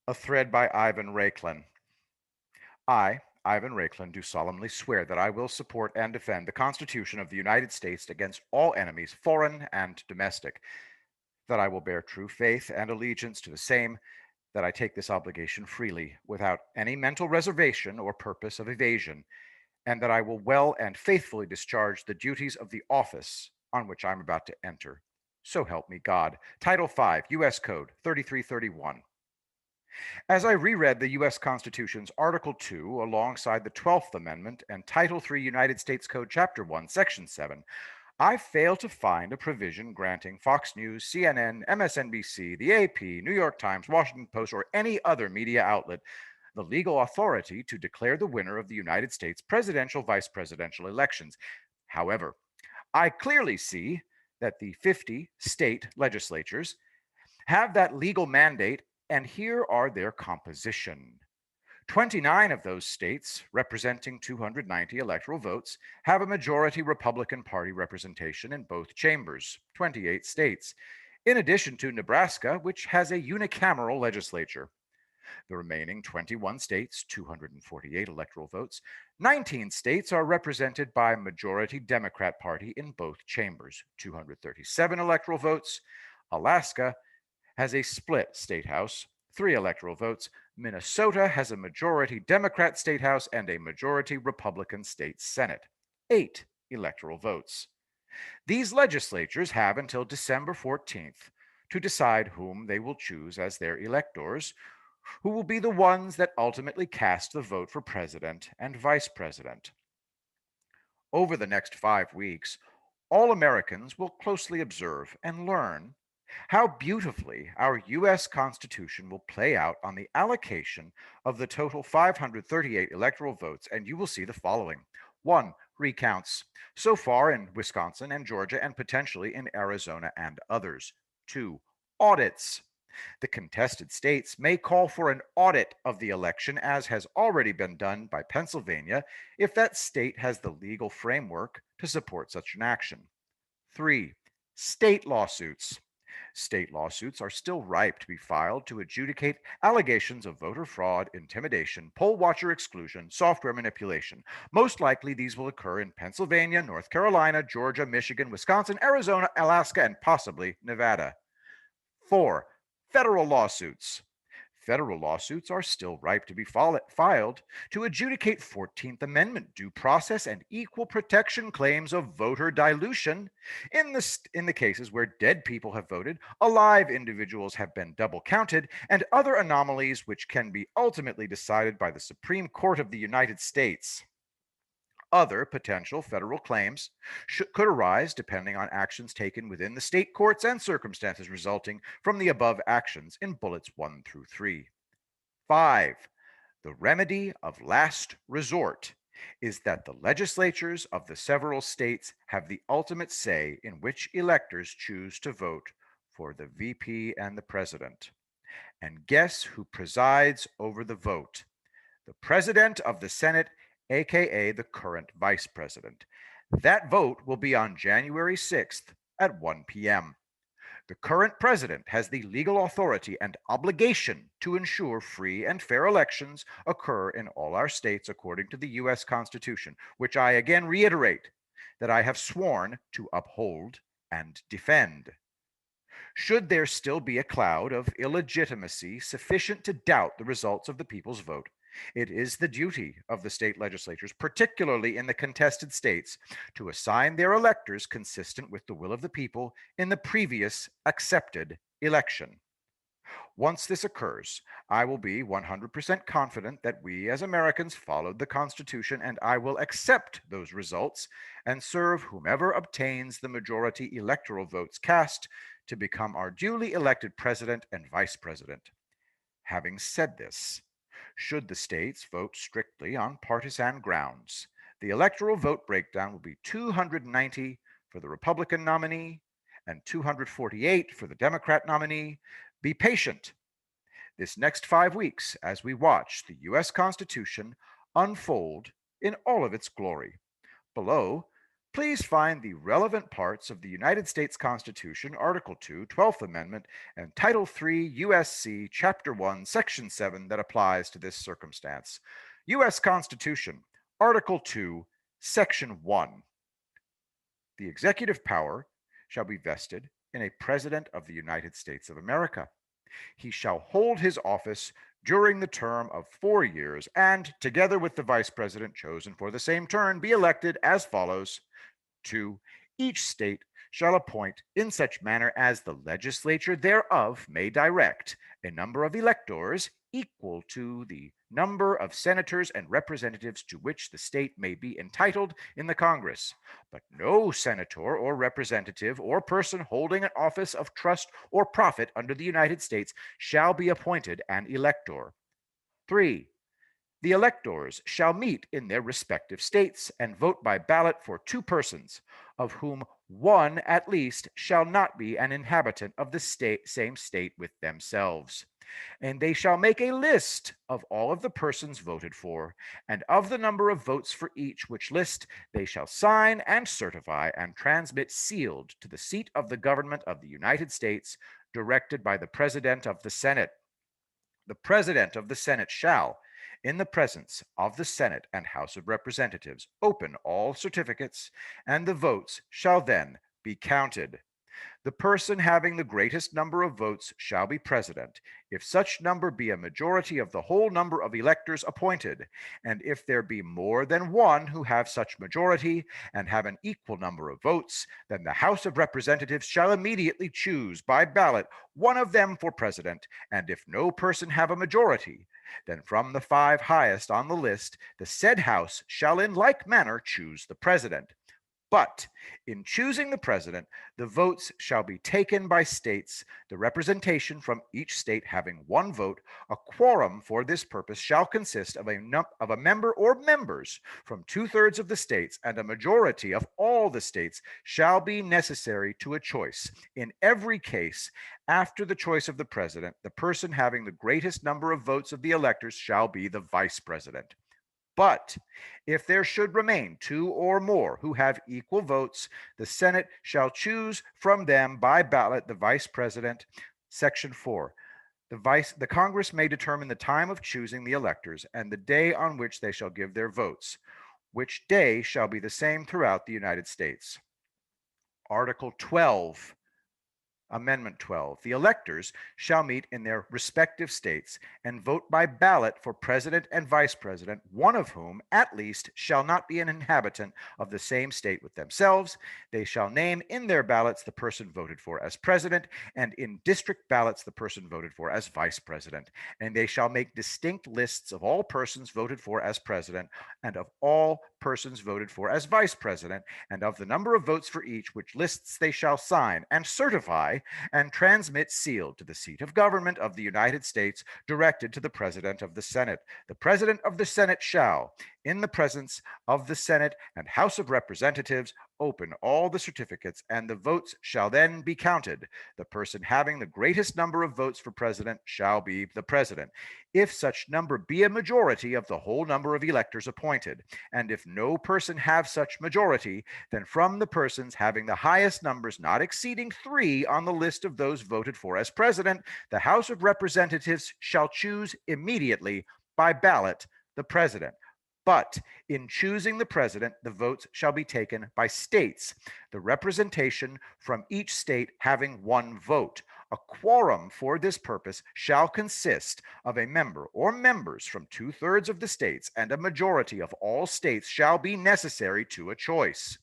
A thread by Ivan Raiklin. I, Ivan Raiklin, do solemnly swear that I will support and defend the Constitution of the United States against all enemies, foreign and domestic, that I will bear true faith and allegiance to the same, that I take this obligation freely, without any mental reservation or purpose of evasion, and that I will well and faithfully discharge the duties of the office on which I am about to enter. So help me God. Title 5, U.S. Code 3331. As I reread the U.S. Constitution's Article 2 alongside the 12th Amendment and Title 3 United States Code Chapter 1, Section 7, I fail to find a provision granting Fox News, CNN, MSNBC, the AP, New York Times, Washington Post, or any other media outlet the legal authority to declare the winner of the United States presidential, vice presidential elections. However, I clearly see that the 50 state legislatures have that legal mandate, and here are their composition. 29 of those states, representing 290 electoral votes, have a majority Republican Party representation in both chambers, 28 states, in addition to Nebraska, which has a unicameral legislature. The remaining 21 states, 248 electoral votes, 19 states are represented by majority Democrat Party in both chambers, 237 electoral votes. Alaska has a split state house, 3 electoral votes. Minnesota has a majority Democrat state house and a majority Republican state Senate, 8 electoral votes. These legislatures have until December 14th to decide whom they will choose as their electors, who will be the ones that ultimately cast the vote for president and vice president. Over the next 5 weeks, all Americans will closely observe and learn how beautifully our U.S. Constitution will play out on the allocation of the total 538 electoral votes, and you will see the following. 1. Recounts, so far in Wisconsin and Georgia, and potentially in Arizona and others. 2. Audits. The contested states may call for an audit of the election, as has already been done by Pennsylvania, if that state has the legal framework to support such an action. 3. State lawsuits. State lawsuits are still ripe to be filed to adjudicate allegations of voter fraud, intimidation, poll watcher exclusion, software manipulation. Most likely, these will occur in Pennsylvania, North Carolina, Georgia, Michigan, Wisconsin, Arizona, Alaska, and possibly Nevada. 4. Federal lawsuits. Federal lawsuits are still ripe to be filed to adjudicate 14th Amendment due process and equal protection claims of voter dilution in the cases where dead people have voted, alive individuals have been double counted, and other anomalies which can be ultimately decided by the Supreme Court of the United States. Other potential federal claims could arise depending on actions taken within the state courts and circumstances resulting from the above actions in bullets 1 through 3. 5. The remedy of last resort is that the legislatures of the several states have the ultimate say in which electors choose to vote for the VP and the president. And guess who presides over the vote? The president of the Senate, aka the current vice president. That vote will be on January 6th at 1 p.m. The current president has the legal authority and obligation to ensure free and fair elections occur in all our states according to the U.S. Constitution, which I again reiterate that I have sworn to uphold and defend. Should there still be a cloud of illegitimacy sufficient to doubt the results of the people's vote, it is the duty of the state legislatures, particularly in the contested states, to assign their electors consistent with the will of the people in the previous accepted election. Once this occurs, I will be 100% confident that we as Americans followed the Constitution, and I will accept those results and serve whomever obtains the majority electoral votes cast to become our duly elected president and vice president. Having said this, should the states vote strictly on partisan grounds, the electoral vote breakdown will be 290 for the Republican nominee and 248 for the Democrat nominee. Be patient this next 5 weeks as we watch the U.S. Constitution unfold in all of its glory. Below, please find the relevant parts of the United States Constitution, Article 2, 12th Amendment, and Title 3, U.S.C., Chapter 1, Section 7 that applies to this circumstance. U.S. Constitution, Article 2, Section 1. The executive power shall be vested in a President of the United States of America. He shall hold his office during the term of 4 years and, together with the Vice President chosen for the same term, be elected as follows. 2. Each state shall appoint in such manner as the legislature thereof may direct a number of electors equal to the number of senators and representatives to which the state may be entitled in the Congress. But no senator or representative or person holding an office of trust or profit under the United States shall be appointed an elector. 3. The electors shall meet in their respective states and vote by ballot for 2 persons, of whom one at least shall not be an inhabitant of the same state with themselves. And they shall make a list of all of the persons voted for, and of the number of votes for each, which list they shall sign and certify and transmit sealed to the seat of the government of the United States, directed by the President of the Senate. The President of the Senate shall, in the presence of the Senate and House of Representatives, open all certificates, and the votes shall then be counted. The person having the greatest number of votes shall be president, if such number be a majority of the whole number of electors appointed, and if there be more than one who have such majority and have an equal number of votes, then the House of Representatives shall immediately choose by ballot one of them for president, and if no person have a majority, then from the 5 highest on the list, the said House shall in like manner choose the president. But in choosing the president, the votes shall be taken by states, the representation from each state having 1 vote. A quorum for this purpose shall consist of a member or members from 2/3 of the states, and a majority of all the states shall be necessary to a choice. In every case, after the choice of the president, the person having the greatest number of votes of the electors shall be the vice president. But if there should remain 2 or more who have equal votes, the Senate shall choose from them by ballot the vice president. Section 4. The Congress may determine the time of choosing the electors and the day on which they shall give their votes, which day shall be the same throughout the United States. Article 12. Amendment 12. The electors shall meet in their respective states and vote by ballot for president and vice president, one of whom, at least, shall not be an inhabitant of the same state with themselves. They shall name in their ballots the person voted for as president, and in district ballots the person voted for as vice president. And they shall make distinct lists of all persons voted for as president, and of all persons voted for as vice president, and of the number of votes for each, which lists they shall sign and certify and transmit sealed to the seat of government of the United States, directed to the President of the Senate. The President of the Senate shall, in the presence of the Senate and House of Representatives, open all the certificates, and the votes shall then be counted. The person having the greatest number of votes for president shall be the president, if such number be a majority of the whole number of electors appointed. And if no person have such majority, then from the persons having the highest numbers not exceeding 3 on the list of those voted for as president, the House of Representatives shall choose immediately by ballot the president. But in choosing the president, the votes shall be taken by states, the representation from each state having 1 vote. A quorum for this purpose shall consist of a member or members from 2/3 of the states, and a majority of all states shall be necessary to a choice.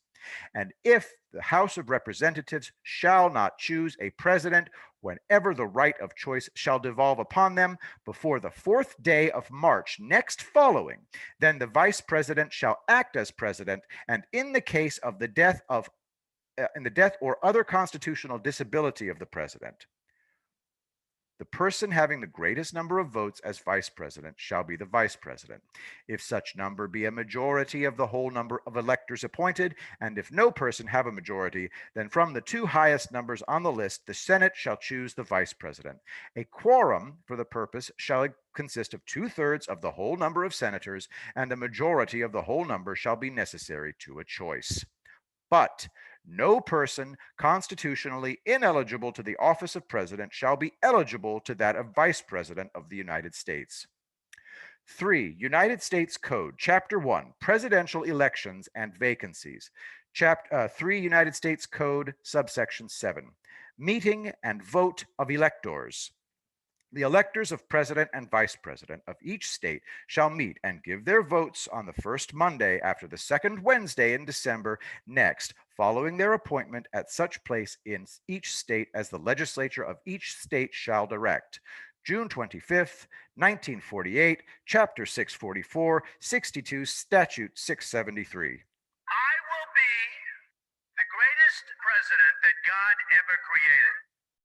And if the House of Representatives shall not choose a president, whenever the right of choice shall devolve upon them before the 4th day of March next following, then the vice president shall act as president, and in the case of the death or other constitutional disability of the president, the person having the greatest number of votes as vice president shall be the vice president, if such number be a majority of the whole number of electors appointed, and if no person have a majority, then from the 2 highest numbers on the list, the Senate shall choose the vice president. A quorum for the purpose shall consist of 2/3 of the whole number of senators, and a majority of the whole number shall be necessary to a choice. But no person constitutionally ineligible to the office of president shall be eligible to that of vice president of the United States. 3. United States Code, Chapter 1, Presidential Elections and Vacancies. 3 United States Code, subsection 7, Meeting and Vote of Electors. The electors of president and vice president of each state shall meet and give their votes on the first Monday after the second Wednesday in December next, following their appointment at such place in each state as the legislature of each state shall direct. June 25th, 1948, Chapter 644, 62, Statute 673. I will be the greatest president that God ever created.